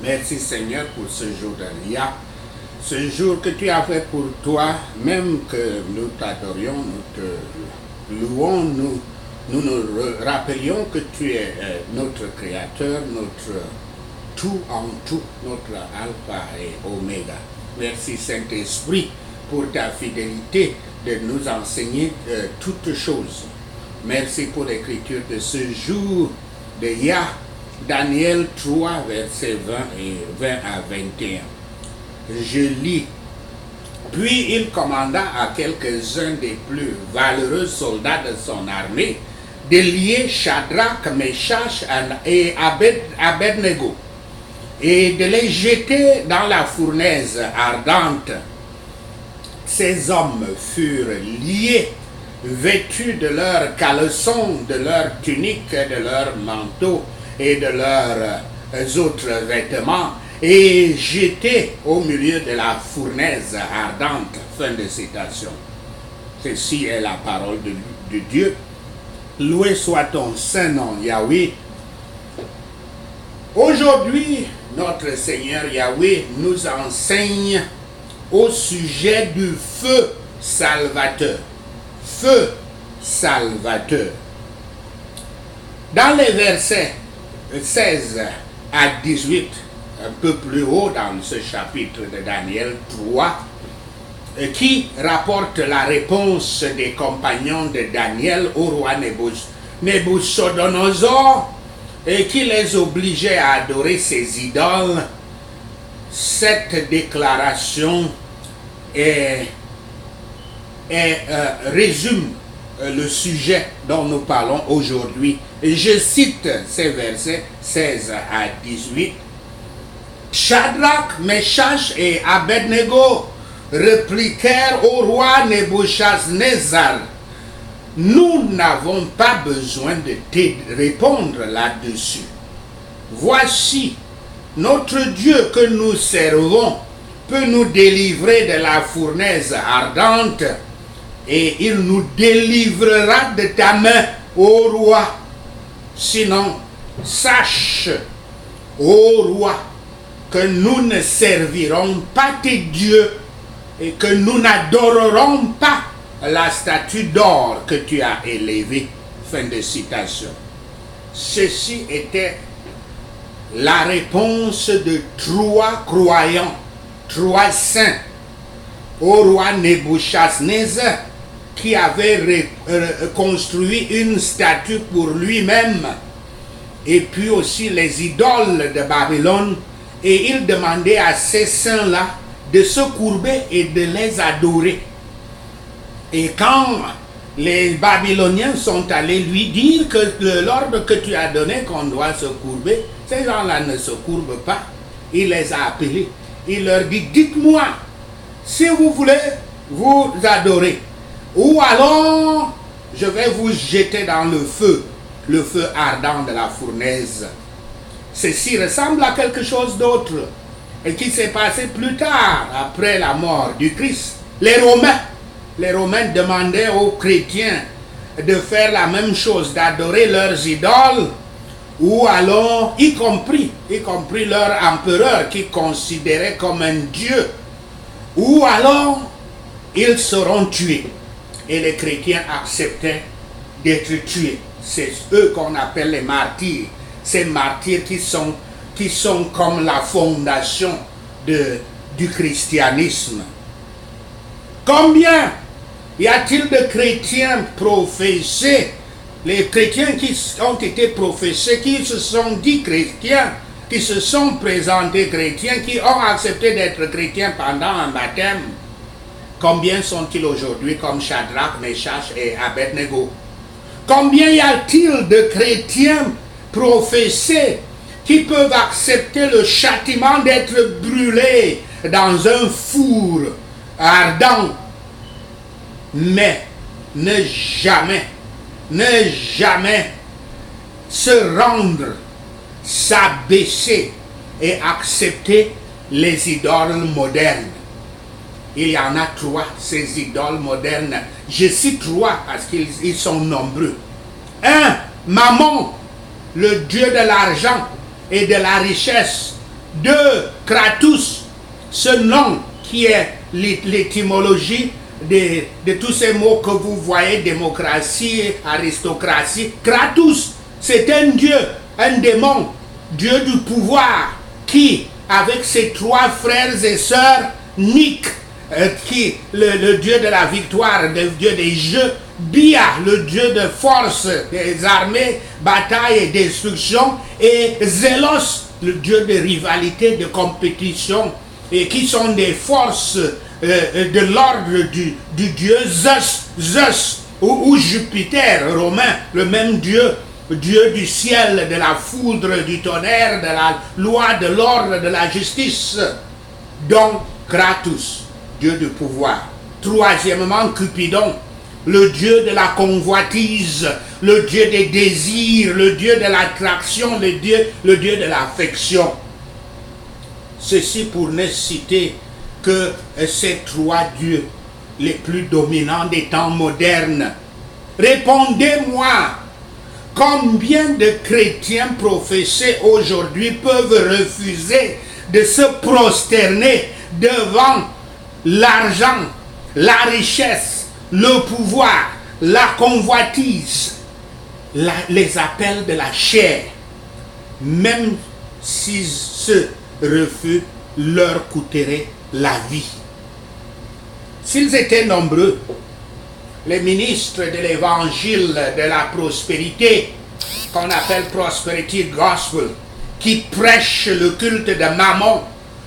Merci Seigneur pour ce jour d'Aliyah, ce jour que tu as fait pour toi, même que nous t'adorions, nous te louons, nous rappelions que tu es notre Créateur, notre tout en tout, notre Alpha et Oméga. Merci Saint-Esprit pour ta fidélité de nous enseigner toutes choses. Merci pour l'écriture de ce jour de Yah, Daniel 3, versets 20 à 21. Je lis. Puis il commanda à quelques-uns des plus valeureux soldats de son armée de lier Shadrach, Meshach et Abednego et de les jeter dans la fournaise ardente. Ces hommes furent liés, vêtus de leurs caleçons, de leurs tuniques, de leurs manteaux et de leurs autres vêtements, et jetés au milieu de la fournaise ardente. Fin de citation. Ceci est la parole de Dieu. Loué soit ton saint nom, Yahweh. Aujourd'hui, notre Seigneur Yahweh nous enseigne au sujet du feu salvateur. Feu salvateur. Dans les versets 16 à 18, un peu plus haut dans ce chapitre de Daniel 3, qui rapporte la réponse des compagnons de Daniel au roi Nabuchodonosor, et qui les obligeait à adorer ses idoles. Cette déclaration résume le sujet dont nous parlons aujourd'hui. Et je cite ces versets 16 à 18. Shadrach, Meshach et Abednego répliquèrent au roi Nebuchadnezzar: nous n'avons pas besoin de te répondre là-dessus. Voici, notre Dieu que nous servons peut nous délivrer de la fournaise ardente, et il nous délivrera de ta main, ô roi. Sinon, sache, ô roi, que nous ne servirons pas tes dieux et que nous n'adorerons pas la statue d'or que tu as élevée. Fin de citation. Ceci était la réponse de trois croyants, trois saints, au roi Nebuchadnezzar, qui avait construit une statue pour lui-même, et puis aussi les idoles de Babylone, et il demandait à ces saints-là de se courber et de les adorer. Et quand les Babyloniens sont allés lui dire que l'ordre que tu as donné qu'on doit se courber, ces gens-là ne se courbent pas. Il les a appelés. Il leur dit: dites-moi si vous voulez vous adorer, ou alors je vais vous jeter dans le feu ardent de la fournaise. Ceci ressemble à quelque chose d'autre et qui s'est passé plus tard, après la mort du Christ. Les Romains demandaient aux chrétiens de faire la même chose, d'adorer leurs idoles, ou alors, y compris leur empereur qui considérait comme un dieu, ou alors ils seront tués. Et les chrétiens acceptaient d'être tués. C'est eux qu'on appelle les martyrs. Ces martyrs qui sont comme la fondation du christianisme. Combien y a-t-il de chrétiens professés, les chrétiens qui ont été professés, qui se sont dit chrétiens, qui se sont présentés chrétiens, qui ont accepté d'être chrétiens pendant un baptême? Combien sont-ils aujourd'hui comme Shadrach, Meshach et Abednego? Combien y a-t-il de chrétiens professés qui peuvent accepter le châtiment d'être brûlés dans un four ardent, mais ne jamais se rendre, s'abaisser et accepter les idoles modernes? Il y en a trois, ces idoles modernes. Je cite trois parce qu'ils sont nombreux. 1. Mammon, le dieu de l'argent et de la richesse, de Kratos, ce nom qui est l'étymologie de tous ces mots que vous voyez, démocratie, aristocratie. Kratos, c'est un dieu, un démon, dieu du pouvoir, qui, avec ses 3 frères et sœurs, nique le dieu de la victoire, le dieu des jeux, Bia, le dieu de force, des armées, bataille et destruction, et Zélos, le dieu de rivalité, de compétition, et qui sont des forces de l'ordre du dieu Zeus, ou Jupiter romain, le même dieu du ciel, de la foudre, du tonnerre, de la loi, de l'ordre, de la justice. Donc Kratos, dieu du pouvoir. Troisièmement, Cupidon, le dieu de la convoitise, le dieu des désirs, le dieu de l'attraction, le dieu de l'affection. Ceci pour ne citer que ces 3 dieux les plus dominants des temps modernes. Répondez-moi, combien de chrétiens professés aujourd'hui peuvent refuser de se prosterner devant l'argent, la richesse, le pouvoir, la convoitise, les appels de la chair, même si ce refus leur coûterait la vie. S'ils étaient nombreux, les ministres de l'évangile de la prospérité, qu'on appelle Prosperity Gospel, qui prêchent le culte de Mammon,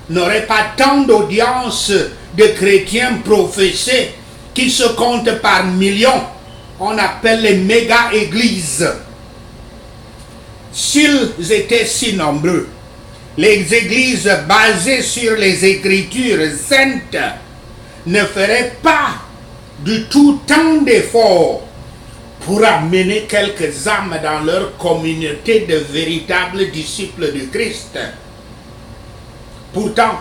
n'auraient pas tant d'audience de chrétiens professés qui se comptent par millions. On appelle les méga-églises. S'ils étaient si nombreux, les églises basées sur les Écritures saintes ne feraient pas du tout tant d'efforts pour amener quelques âmes dans leur communauté de véritables disciples du Christ. Pourtant,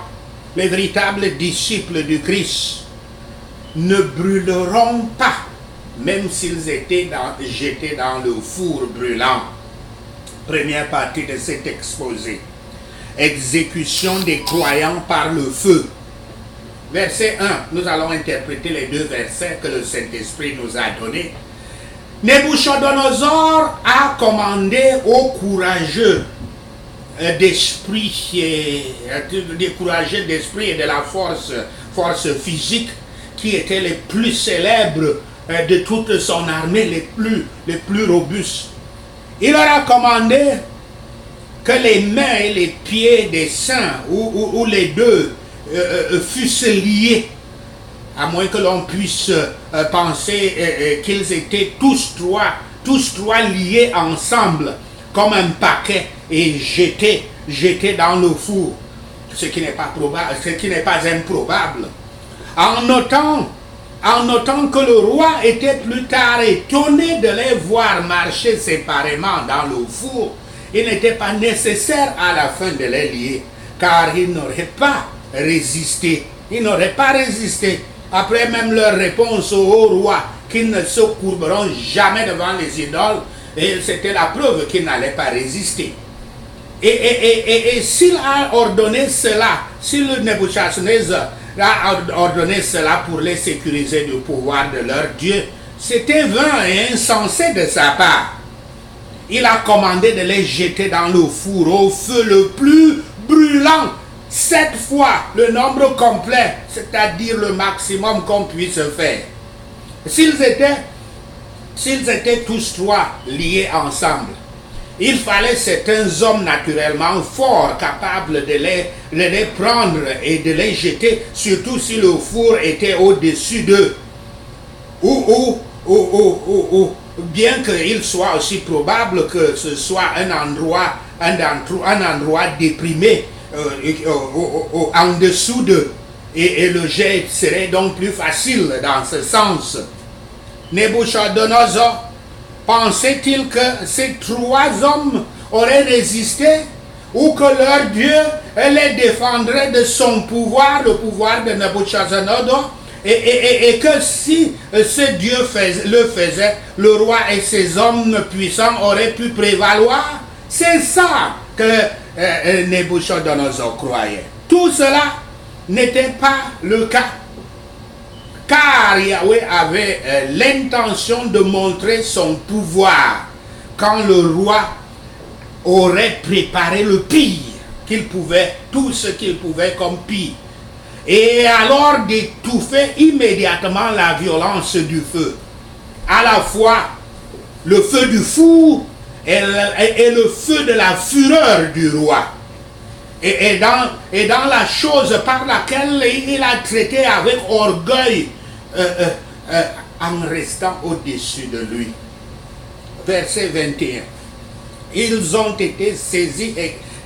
les véritables disciples du Christ ne brûleront pas, même s'ils étaient jetés dans le four brûlant. Première partie de cet exposé. Exécution des croyants par le feu. Verset 1, nous allons interpréter les 2 versets que le Saint-Esprit nous a donnés. Nabuchodonosor a commandé aux courageux d'esprit, des courageux d'esprit et de la force physique, qui étaient les plus célèbres de toute son armée, les plus robustes. Il leur a commandé que les mains et les pieds des saints, ou les deux, fussent liés, à moins que l'on puisse penser qu'ils étaient tous trois liés ensemble, comme un paquet, et jetés dans le four, ce qui n'est pas probable, ce qui n'est pas improbable. En notant que le roi était plus tard étonné de les voir marcher séparément dans le four, il n'était pas nécessaire à la fin de les lier, car ils n'auraient pas résisté. Ils n'auraient pas résisté. Après même leur réponse au roi, qu'ils ne se courberont jamais devant les idoles, et c'était la preuve qu'ils n'allaient pas résister. Et s'il a ordonné cela, si le Nebuchadnezzar a ordonné cela pour les sécuriser du pouvoir de leur Dieu, c'était vain et insensé de sa part. Il a commandé de les jeter dans le four au feu le plus brûlant, 7 fois le nombre complet, c'est-à-dire le maximum qu'on puisse faire. S'ils étaient tous 3 liés ensemble, il fallait certains hommes naturellement forts, capables de les prendre et de les jeter, surtout si le four était au-dessus d'eux. Ou bien qu'il soit aussi probable que ce soit un endroit déprimé en dessous d'eux. Et le jet serait donc plus facile dans ce sens. Nabuchodonosor pensait-il que ces 3 hommes auraient résisté, ou que leur Dieu les défendrait de son pouvoir, le pouvoir de Nabuchodonosor, et que si ce Dieu le faisait, le roi et ses hommes puissants auraient pu prévaloir? C'est ça que Nabuchodonosor croyait. Tout cela n'était pas le cas, car Yahweh avait l'intention de montrer son pouvoir quand le roi aurait préparé le pire qu'il pouvait, tout ce qu'il pouvait comme pire, et alors d'étouffer immédiatement la violence du feu, à la fois le feu du four et le feu de la fureur du roi. Et dans la chose par laquelle il a traité avec orgueil en restant au-dessus de lui. Verset 21. Ils ont été saisis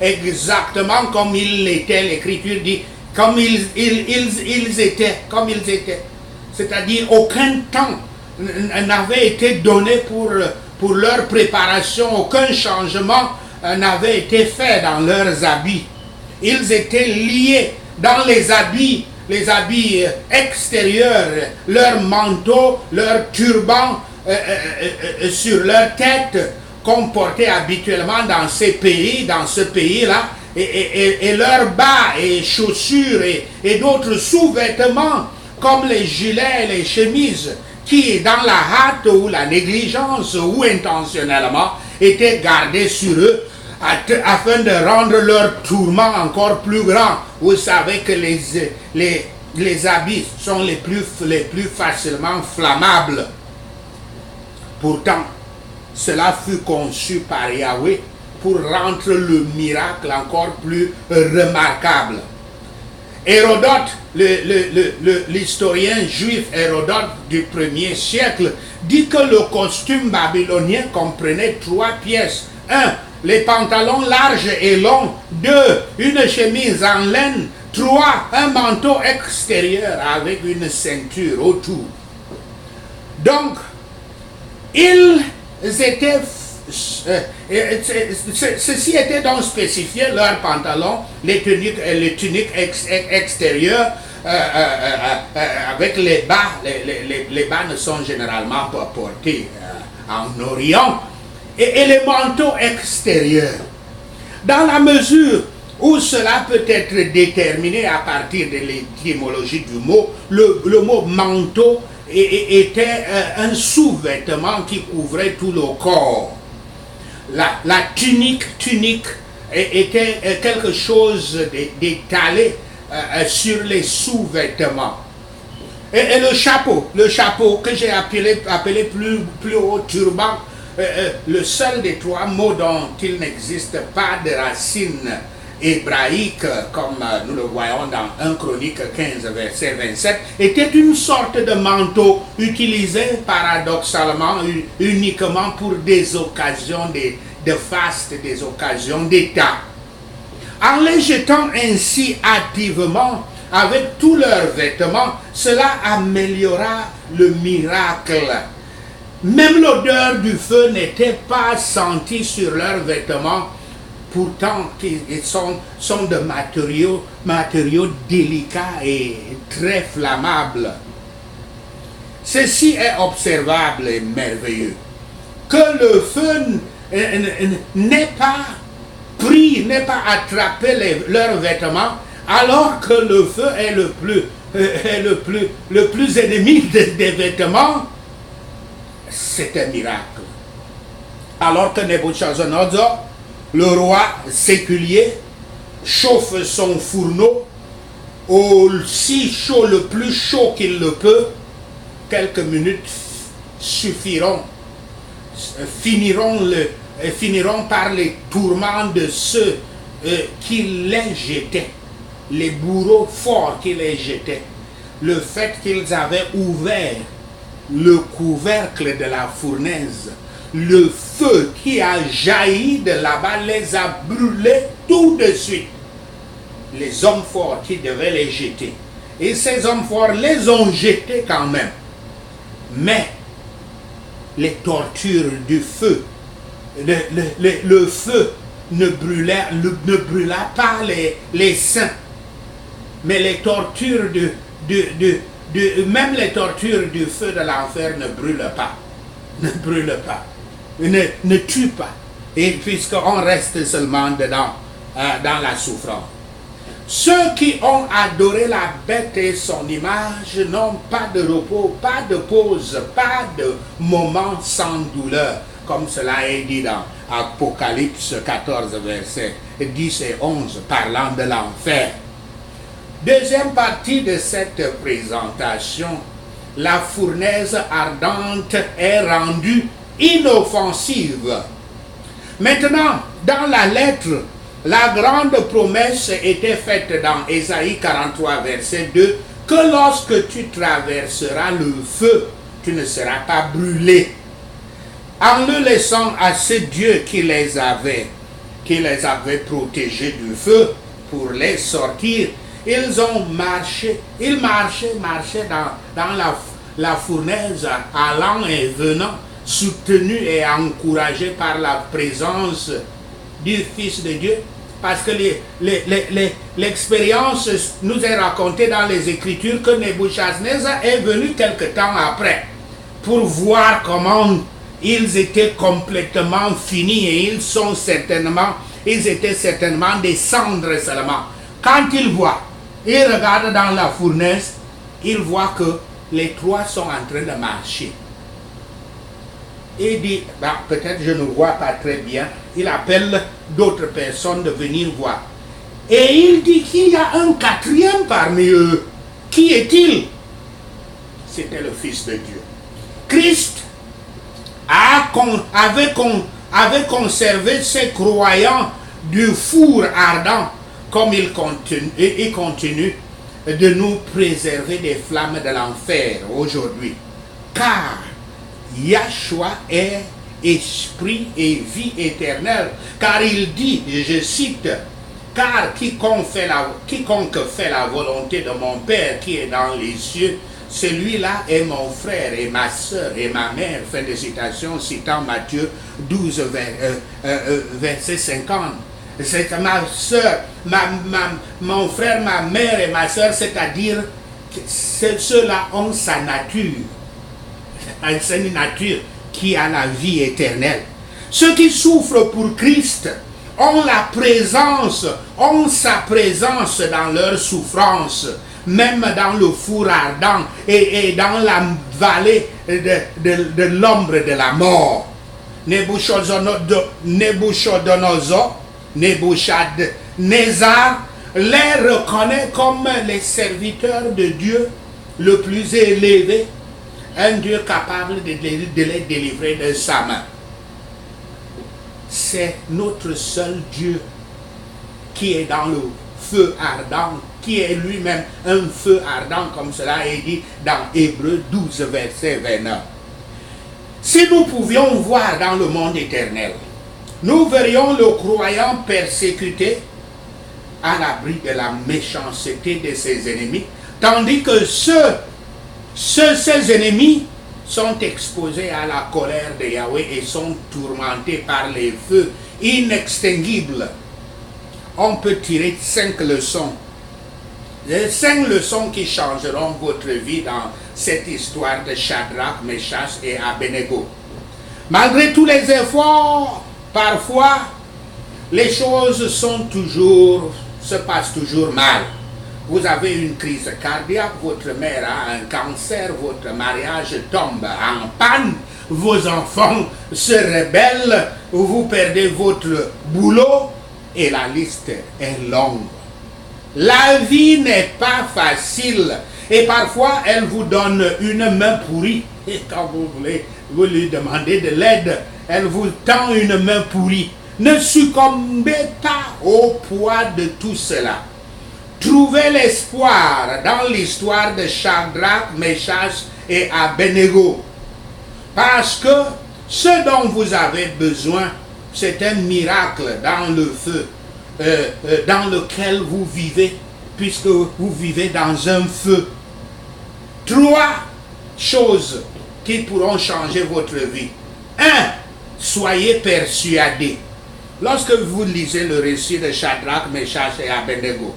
exactement comme il l'était, l'Écriture dit, comme ils étaient. C'est-à-dire aucun temps n'avait été donné pour leur préparation, aucun changement n'avait été fait dans leurs habits. Ils étaient liés dans les habits extérieurs, leurs manteaux, leurs turbans sur leur tête, qu'on portait habituellement dans ce pays-là, et leurs bas et chaussures et d'autres sous-vêtements, comme les gilets et les chemises, qui, dans la hâte ou la négligence ou intentionnellement, étaient gardés sur eux, afin de rendre leur tourment encore plus grand. Vous savez que les habits sont les plus facilement flammables. Pourtant, cela fut conçu par Yahweh pour rendre le miracle encore plus remarquable. Hérodote, l'historien juif Hérodote du 1er siècle, dit que le costume babylonien comprenait 3 pièces. 1. Les pantalons larges et longs. 2. Une chemise en laine. 3. Un manteau extérieur avec une ceinture autour. Donc, ils étaient... ceci était donc spécifié, leurs pantalons, les tuniques extérieures, avec les bas. Les bas ne sont généralement pas portés en Orient. Et les manteaux extérieurs. Dans la mesure où cela peut être déterminé à partir de l'étymologie du mot, le mot manteau était un sous-vêtement qui couvrait tout le corps. La tunique était quelque chose d'étalé sur les sous-vêtements. Et le chapeau que j'ai appelé plus haut turban, le seul des 3 mots dont il n'existe pas de racine hébraïque, comme nous le voyons dans 1 Chronique 15, verset 27, était une sorte de manteau utilisé paradoxalement uniquement pour des occasions de faste, des occasions d'état. En les jetant ainsi hâtivement avec tous leurs vêtements, cela améliora le miracle. Même l'odeur du feu n'était pas sentie sur leurs vêtements, pourtant ils sont de matériaux délicats et très flammables. Ceci est observable et merveilleux, que le feu n'ait pas attrapé leurs vêtements, alors que le feu est le plus ennemi des vêtements. C'est un miracle. Alors que Nabuchodonosor, le roi séculier, chauffe son fourneau aussi chaud, le plus chaud qu'il le peut, quelques minutes finiront par les tourments de ceux qui les jetaient, les bourreaux forts qui les jetaient. Le fait qu'ils avaient ouvert le couvercle de la fournaise, le feu qui a jailli de là-bas les a brûlés tout de suite. Les hommes forts qui devaient les jeter. Et ces hommes forts les ont jetés quand même. Mais les tortures du feu, le feu ne brûla pas les saints. Mais les tortures même les tortures du feu de l'enfer ne brûlent pas. Ne tuent pas. Et puisqu'on reste seulement dedans, dans la souffrance. Ceux qui ont adoré la bête et son image n'ont pas de repos, pas de pause, pas de moment sans douleur, comme cela est dit dans Apocalypse 14, versets 10 et 11, parlant de l'enfer. Deuxième partie de cette présentation, la fournaise ardente est rendue inoffensive. Maintenant, dans la lettre, la grande promesse était faite dans Ésaïe 43, verset 2, que lorsque tu traverseras le feu, tu ne seras pas brûlé. En le laissant à ce Dieu qui les avait protégés du feu pour les sortir, ils ont marché, ils marchaient dans la fournaise, allant et venant, soutenus et encouragés par la présence du Fils de Dieu, parce que l'expérience nous est racontée dans les Écritures que Nebuchadnezzar est venu quelque temps après pour voir comment ils étaient complètement finis et ils étaient certainement des cendres seulement. Quand il voit, il regarde dans la fournaise, il voit que les trois sont en train de marcher. Il dit, peut-être je ne vois pas très bien. Il appelle d'autres personnes de venir voir. Et il dit qu'il y a un quatrième parmi eux. Qui est-il? C'était le Fils de Dieu. Christ avait conservé ses croyants du four ardent, comme il continue de nous préserver des flammes de l'enfer aujourd'hui. Car Yahshua est esprit et vie éternelle, car il dit, je cite, car quiconque fait la volonté de mon Père qui est dans les cieux, celui-là est mon frère et ma soeur et ma mère. Fin de citation, citant Matthieu 12, verset 50. C'est ma soeur, mon frère, ma mère et ma soeur, c'est-à-dire que ceux-là ont sa nature. C'est une nature qui a la vie éternelle. Ceux qui souffrent pour Christ ont sa présence dans leur souffrance, même dans le four ardent et dans la vallée de l'ombre de la mort. Nebuchadnezzar les reconnaît comme les serviteurs de Dieu le plus élevé, un Dieu capable de les délivrer de sa main. C'est notre seul Dieu qui est dans le feu ardent, qui est lui-même un feu ardent, comme cela est dit dans Hébreux 12, verset 29. Si nous pouvions voir dans le monde éternel, nous verrions le croyant persécuté à l'abri de la méchanceté de ses ennemis, tandis que ses ennemis sont exposés à la colère de Yahweh et sont tourmentés par les feux inextinguibles. On peut tirer 5 leçons. Les 5 leçons qui changeront votre vie dans cette histoire de Shadrach, Meshach et Abednego. Malgré tous les efforts, parfois, les choses se passent toujours mal. Vous avez une crise cardiaque, votre mère a un cancer, votre mariage tombe en panne, vos enfants se rebellent, vous perdez votre boulot et la liste est longue. La vie n'est pas facile et parfois elle vous donne une main pourrie et quand vous lui demandez de l'aide, elle vous tend une main pourrie. Ne succombez pas au poids de tout cela. Trouvez l'espoir dans l'histoire de Shadrach, Meshach et Abednego. Parce que ce dont vous avez besoin, c'est un miracle dans le feu, dans lequel vous vivez, puisque vous vivez dans un feu. 3 choses qui pourront changer votre vie. 1. Soyez persuadés. Lorsque vous lisez le récit de Shadrach, Meshach et Abednego,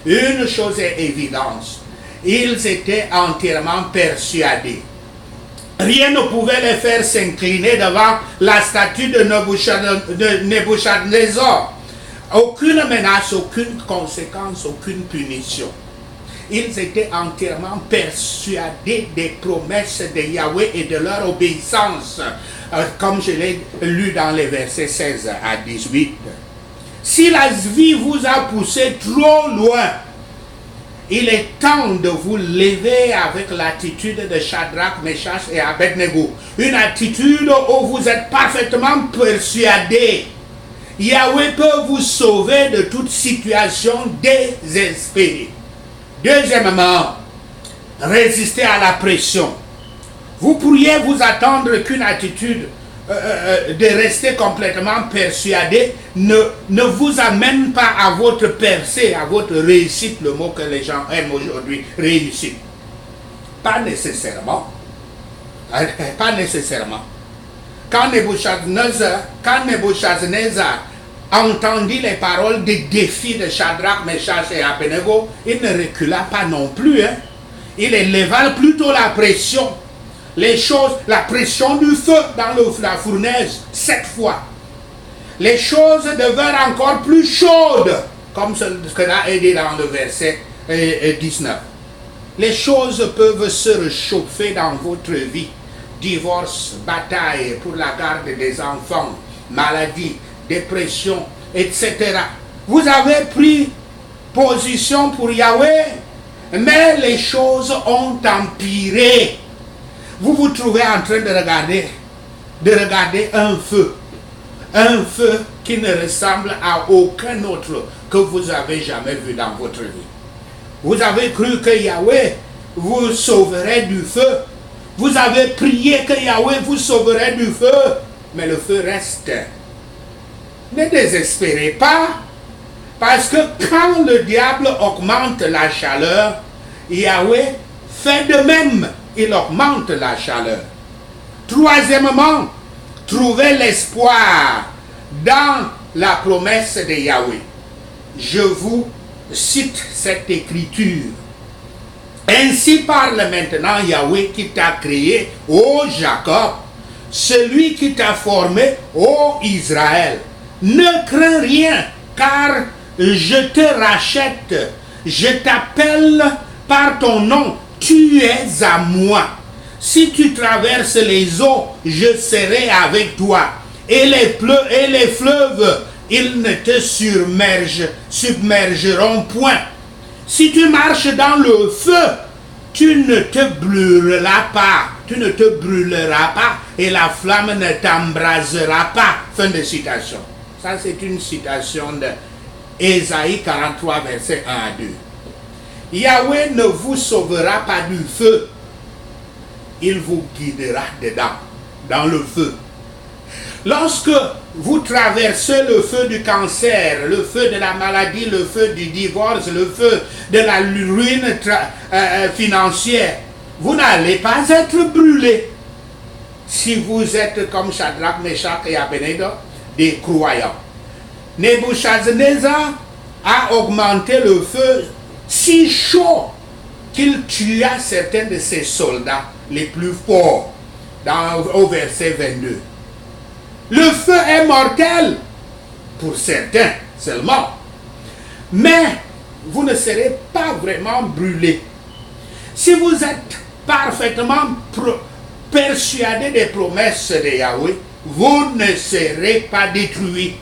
une chose est évidente, ils étaient entièrement persuadés. Rien ne pouvait les faire s'incliner devant la statue de Nebuchadnezzar. Aucune menace, aucune conséquence, aucune punition. Ils étaient entièrement persuadés des promesses de Yahweh et de leur obéissance, comme je l'ai lu dans les versets 16 à 18. Si la vie vous a poussé trop loin, il est temps de vous lever avec l'attitude de Shadrach, Meshach et Abednego. Une attitude où vous êtes parfaitement persuadés. Yahweh peut vous sauver de toute situation désespérée. Deuxièmement, résister à la pression. Vous pourriez vous attendre qu'une attitude de rester complètement persuadé ne vous amène pas à votre percée, à votre réussite, le mot que les gens aiment aujourd'hui, réussite. Pas nécessairement. Pas nécessairement. Quand Nebuchadnezzar entendit les paroles des défis de Shadrach, Meshach et Abednego, il ne recula pas non plus. Il éleva plutôt la pression. Les choses, la pression du feu dans la fournaise, 7 fois. Les choses devinrent encore plus chaudes, comme ce que là est dit dans le verset 19. Les choses peuvent se réchauffer dans votre vie. Divorce, bataille pour la garde des enfants, maladie, dépression, etc. Vous avez pris position pour Yahweh, mais les choses ont empiré. Vous vous trouvez en train de regarder un feu qui ne ressemble à aucun autre que vous avez jamais vu dans votre vie. Vous avez cru que Yahweh vous sauverait du feu. Vous avez prié que Yahweh vous sauverait du feu, mais le feu reste. Ne désespérez pas, parce que quand le diable augmente la chaleur, Yahweh fait de même. Il augmente la chaleur. Troisièmement, trouvez l'espoir dans la promesse de Yahweh. Je vous cite cette écriture. Ainsi parle maintenant Yahweh qui t'a créé, ô Jacob, celui qui t'a formé, ô Israël. Ne crains rien, car je te rachète, je t'appelle par ton nom. Tu es à moi. Si tu traverses les eaux, je serai avec toi. Et les fleuves, ils ne te submergeront point. Si tu marches dans le feu, tu ne te brûleras pas. Tu ne te brûleras pas et la flamme ne t'embrasera pas. Fin de citation. Ça, c'est une citation de Ésaïe 43, versets 1 à 2. Yahweh ne vous sauvera pas du feu. Il vous guidera dedans, dans le feu. Lorsque vous traversez le feu du cancer, le feu de la maladie, le feu du divorce, le feu de la ruine financière, vous n'allez pas être brûlé. Si vous êtes comme Shadrach, Meshach et Abednego, des croyants. Nebuchadnezzar a augmenté le feu si chaud qu'il tua certains de ses soldats les plus forts au verset 22. Le feu est mortel pour certains seulement, mais vous ne serez pas vraiment brûlés. Si vous êtes parfaitement persuadé des promesses de Yahweh, vous ne serez pas détruits.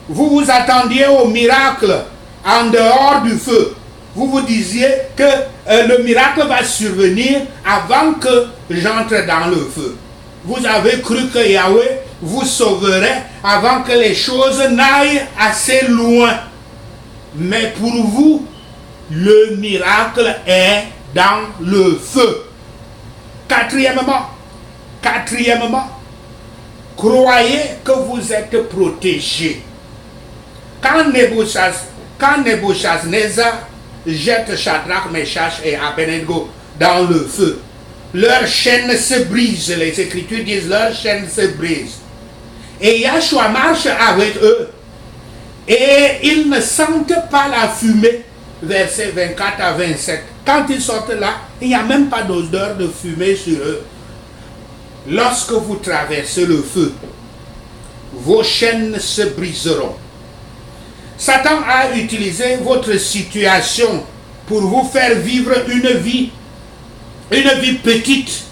Vous vous attendiez au miracle en dehors du feu. Vous vous disiez que le miracle va survenir avant que j'entre dans le feu. Vous avez cru que Yahweh vous sauverait avant que les choses n'aillent assez loin. Mais pour vous, le miracle est dans le feu. Quatrièmement, croyez que vous êtes protégés. Quand Nebuchadnezzar jette Shadrach, Meshach et Abednego dans le feu, leurs chaînes se brisent. Les Écritures disent leurs chaînes se brisent. Et Yahshua marche avec eux. Et ils ne sentent pas la fumée. Versets 24 à 27. Quand ils sortent là, il n'y a même pas d'odeur de fumée sur eux. Lorsque vous traversez le feu, vos chaînes se briseront. Satan a utilisé votre situation pour vous faire vivre une vie petite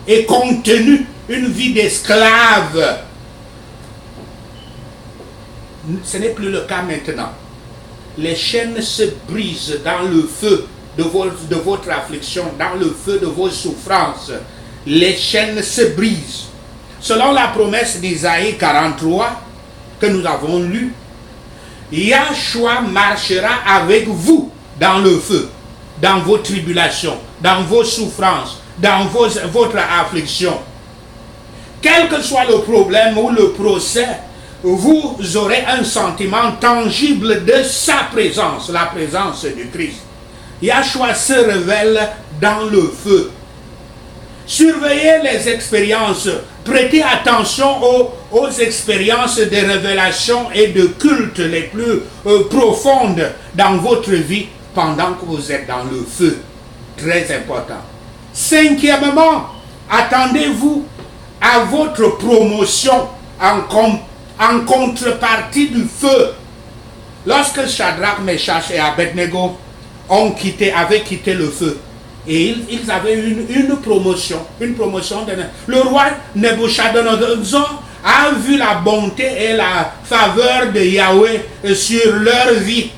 et contenue, une vie d'esclave. Ce n'est plus le cas maintenant. Les chaînes se brisent dans le feu de votre affliction, dans le feu de vos souffrances. Les chaînes se brisent. Selon la promesse d'Isaïe 43 que nous avons lue, Yahshua marchera avec vous dans le feu, dans vos tribulations, dans vos souffrances, dans votre affliction. Quel que soit le problème ou le procès, vous aurez un sentiment tangible de sa présence, la présence du Christ. Yahshua se révèle dans le feu. Surveillez les expériences, prêtez attention aux expériences de révélation et de culte les plus profondes dans votre vie pendant que vous êtes dans le feu. Très important. Cinquièmement, attendez-vous à votre promotion en contrepartie du feu. Lorsque Shadrach, Meshach et Abednego avaient quitté le feu, et ils avaient une promotion. Le roi Nebuchadnezzar a vu la bonté et la faveur de Yahweh sur leur vie.